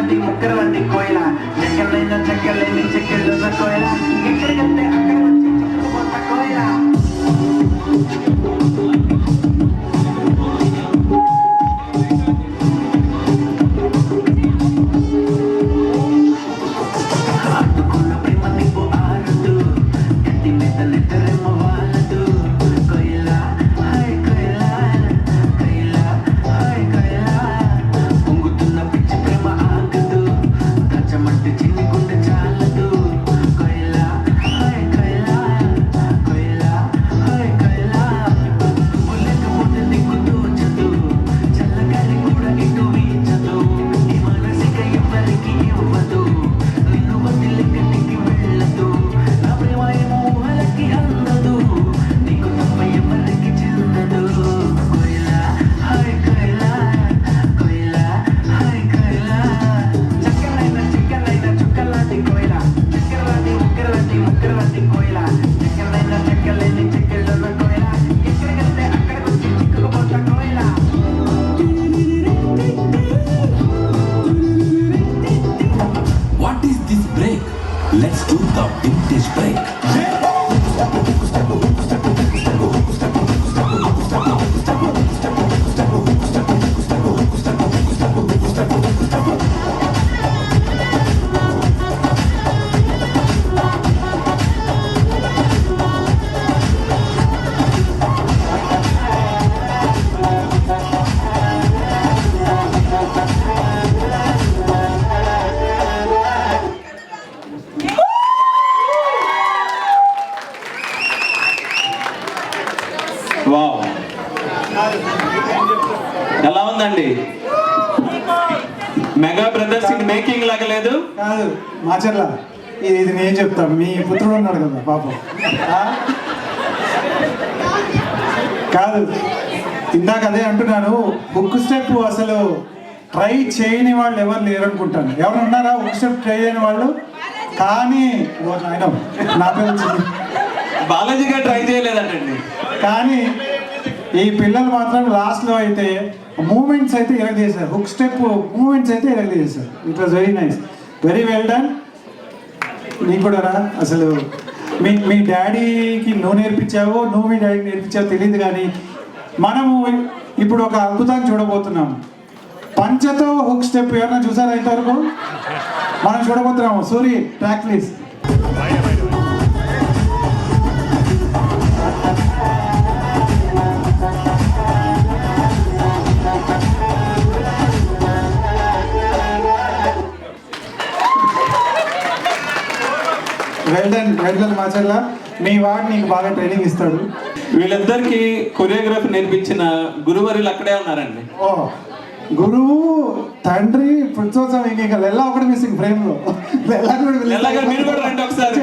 వంటి ముక్కర వంటి కోయిల చెక్కలైన చెక్కలేని చెక్కల కోయిల ఎక్కడికంటే అక్కడ వచ్చి చిక్కుపోత కోయిల Let's do the vintage break. Wow, ఎలా ఉందండి? మెగా బ్రదర్స్ ఇన్ మేకింగ్ లాగా లేదు? కాదు మాచర్ల, ఇది నేను చెప్తాను. మీ పుత్రుడు ఉన్నాడు కదా పాపం. కాదు, ఇందాక అదే అంటున్నాను. హుక్ స్టెప్ అసలు ట్రై చేయని వాళ్ళు ఎవరు లేరు అనుకుంటాను. ఎవరు ఉన్నారా హుక్ స్టెప్ ట్రై చేయని వాళ్ళు? కానీ ఆయన నా పేరు బాలాజీ గారు ట్రై చేయలేదంటండి. కానీ ఈ పిల్లలు మాత్రం లాస్ట్లో అయితే మూమెంట్స్ అయితే ఎరగ చేశారు. హుక్ స్టెప్ మూమెంట్స్ అయితే ఎరగ చేశారు. It was very nice, very well done. నీకు కూడా రా. అసలు మీ డాడీకి నువ్వు నేర్పించావో నువ్వు మీ డాడీకి నేర్పించావో తెలియదు, కానీ మనము ఇప్పుడు ఒక అద్భుతాన్ని చూడబోతున్నాము. పంచతో హుక్ స్టెప్ ఎవరైనా చూసారా ఇంతవరకు? మనం చూడబోతున్నాము. Suri, track please. Well done Macharla, మీ వాడు నీకు బాగా ట్రైనింగ్ ఇస్తాడు. వీళ్ళిద్దరికి కొరియోగ్రఫీ నేర్పించిన గురువర్యులు అక్కడే ఉన్నారండి. ఓ, గురువు, తండ్రి, పుట్సోత్సవం, ఇంకా లెల్లా ఒకటి మిస్సింగ్ ఫ్రేమ్ లో. లెల్లా గారు మీరు కూడా రండి ఒకసారి.